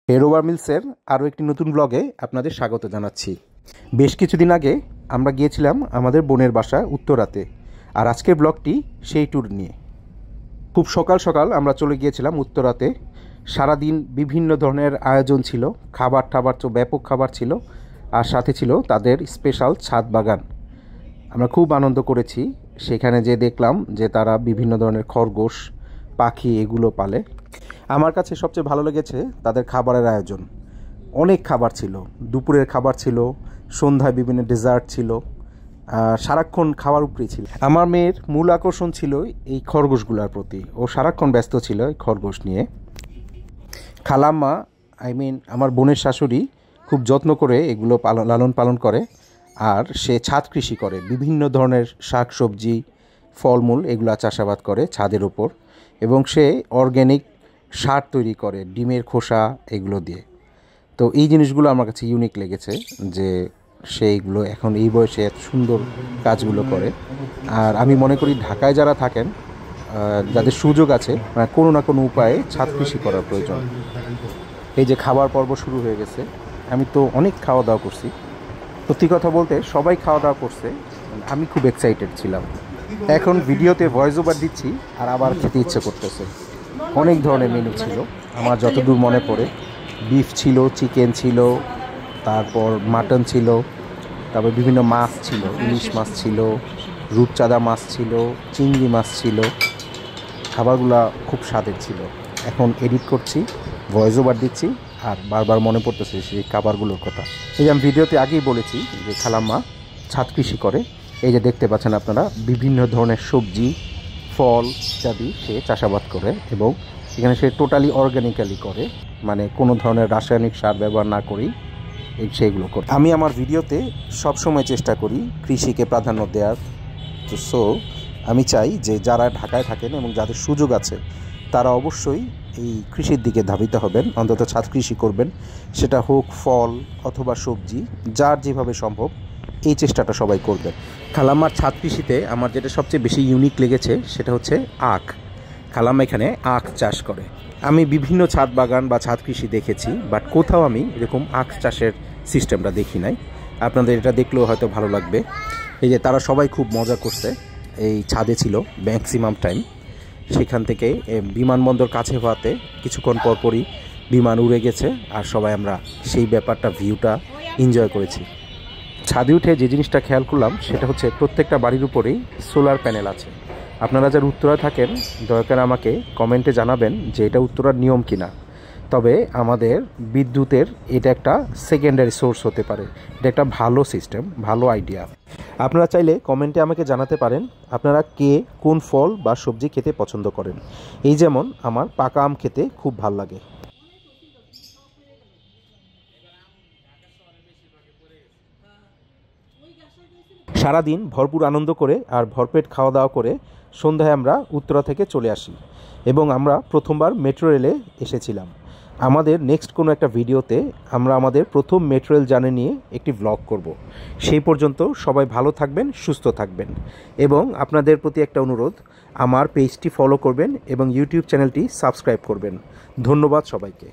হেরোবার মিলসের আরও একটি নতুন ব্লগে আপনাদের স্বাগত জানাচ্ছি। বেশ কিছুদিন আগে আমরা গিয়েছিলাম আমাদের বোনের বাসা উত্তরাতে, আর আজকের ব্লগটি সেই ট্যুর নিয়ে। খুব সকাল সকাল আমরা চলে গিয়েছিলাম উত্তরাতে। সারাদিন বিভিন্ন ধরনের আয়োজন ছিল, খাবার তো ব্যাপক খাবার ছিল, আর সাথে ছিল তাদের স্পেশাল ছাদ বাগান। আমরা খুব আনন্দ করেছি। সেখানে যে দেখলাম যে তারা বিভিন্ন ধরনের খরগোশ, পাখি এগুলো পালে। আমার কাছে সবচেয়ে ভালো লেগেছে তাদের খাবারের আয়োজন। অনেক খাবার ছিল, দুপুরের খাবার ছিল, সন্ধ্যায় বিভিন্ন ডেজার্ট ছিল, সারাক্ষণ খাওয়ার উপরেই ছিল। আমার মেয়ের মূল আকর্ষণ ছিল এই খরগোশগুলোর প্রতি। ও সারাক্ষণ ব্যস্ত ছিল এই খরগোশ নিয়ে। খালাম্মা আমার বোনের শাশুড়ি খুব যত্ন করে এগুলো লালন পালন করে, আর সে ছাদ কৃষি করে। বিভিন্ন ধরনের শাক সবজি, ফলমূল এগুলো চাষাবাদ করে ছাদের ওপর, এবং সে অর্গ্যানিক সার তৈরি করে ডিমের খোসা এগুলো দিয়ে। তো এই জিনিসগুলো আমার কাছে ইউনিক লেগেছে যে সেইগুলো এখন এই বয়সে এত সুন্দর কাজগুলো করে। আর আমি মনে করি ঢাকায় যারা থাকেন, যাদের সুযোগ আছে, মানে কোনো না কোনো উপায়ে ছাদ কৃষি করার প্রয়োজন। এই যে খাবার পর্ব শুরু হয়ে গেছে, আমি তো অনেক খাওয়া দাওয়া করছি। সত্যি কথা বলতে সবাই খাওয়া দাওয়া করছে, আমি খুব এক্সাইটেড ছিলাম। এখন ভিডিওতে ভয়েস ওভার দিচ্ছি আর আবার খেতে ইচ্ছে করতেছে। অনেক ধরনের মেনু ছিল আমার যতদূর মনে পড়ে। বিফ ছিল, চিকেন ছিল, তারপর মাটন ছিল, তারপর বিভিন্ন মাছ ছিল, ইলিশ মাছ ছিল, রূপচাঁদা মাছ ছিল, চিংড়ি মাছ ছিল। খাবারগুলো খুব স্বাদের ছিল। এখন এডিট করছি, ভয়েস ওভার দিচ্ছি, আর বারবার মনে পড়তেছে সেই খাবারগুলোর কথা। এই যে আমি ভিডিওতে আগেই বলেছি যে খালাম্মা ছাদ কৃষি করে। এই যে দেখতে পাচ্ছেন আপনারা, বিভিন্ন ধরনের সবজি, ফল ইত্যাদি সে চাষাবাদ করে, এবং এখানে সে টোটালি অর্গ্যানিক্যালি করে, মানে কোনো ধরনের রাসায়নিক সার ব্যবহার না করেই সেইগুলো করে। আমি আমার ভিডিওতে সবসময় চেষ্টা করি কৃষিকে প্রাধান্য দেওয়ার। তো আমি চাই যে যারা ঢাকায় থাকেন এবং যাদের সুযোগ আছে তারা অবশ্যই এই কৃষির দিকে ধাবিত হবেন, অন্তত ছাদ কৃষি করবেন। সেটা হোক ফল অথবা সবজি, যার যেভাবে সম্ভব এই চেষ্টাটা সবাই করবেন। খালাম্মার ছাদ কৃষিতে আমার যেটা সবচেয়ে বেশি ইউনিক লেগেছে সেটা হচ্ছে আখ। খালাম্মা এখানে আখ চাষ করে। আমি বিভিন্ন ছাদ বাগান বা ছাদ কৃষি দেখেছি, বাট কোথাও আমি এরকম আখ চাষের সিস্টেমটা দেখি নাই। আপনাদের এটা দেখলেও হয়তো ভালো লাগবে। এই যে তারা সবাই খুব মজা করছে, এই ছাদে ছিল ম্যাক্সিমাম টাইম। সেখান থেকে বিমানবন্দর কাছে হওয়াতে কিছুক্ষণ পরপরই বিমান উড়ে গেছে, আর সবাই আমরা সেই ব্যাপারটা, ভিউটা এনজয় করেছি। ছাদে উঠে যে জিনিসটা খেয়াল করলাম সেটা হচ্ছে প্রত্যেকটা বাড়ির উপরেই সোলার প্যানেল আছে। আপনারা যারা উত্তরায় থাকেন দয়া করে আমাকে কমেন্টে জানাবেন যে এটা উত্তরার নিয়ম কিনা। তবে আমাদের বিদ্যুতের এটা একটা সেকেন্ডারি সোর্স হতে পারে। এটা একটা ভালো সিস্টেম, ভালো আইডিয়া। আপনারা চাইলে কমেন্টে আমাকে জানাতে পারেন আপনারা কে কোন ফল বা সবজি খেতে পছন্দ করেন। এই যেমন আমার পাকা আম খেতে খুব ভালো লাগে। সারাদিন ভরপুর আনন্দ করে আর ভরপেট খাওয়া দাওয়া করে সন্ধ্যায় আমরা উত্তরা থেকে চলে আসি, এবং আমরা প্রথমবার মেট্রো রেলে এসেছিলাম। আমাদের নেক্সট কোনো একটা ভিডিওতে আমরা আমাদের প্রথম মেট্রো রেল জার্নি নিয়ে একটি ব্লগ করব। সেই পর্যন্ত সবাই ভালো থাকবেন, সুস্থ থাকবেন, এবং আপনাদের প্রতি একটা অনুরোধ, আমার পেজটি ফলো করবেন এবং ইউটিউব চ্যানেলটি সাবস্ক্রাইব করবেন। ধন্যবাদ সবাইকে।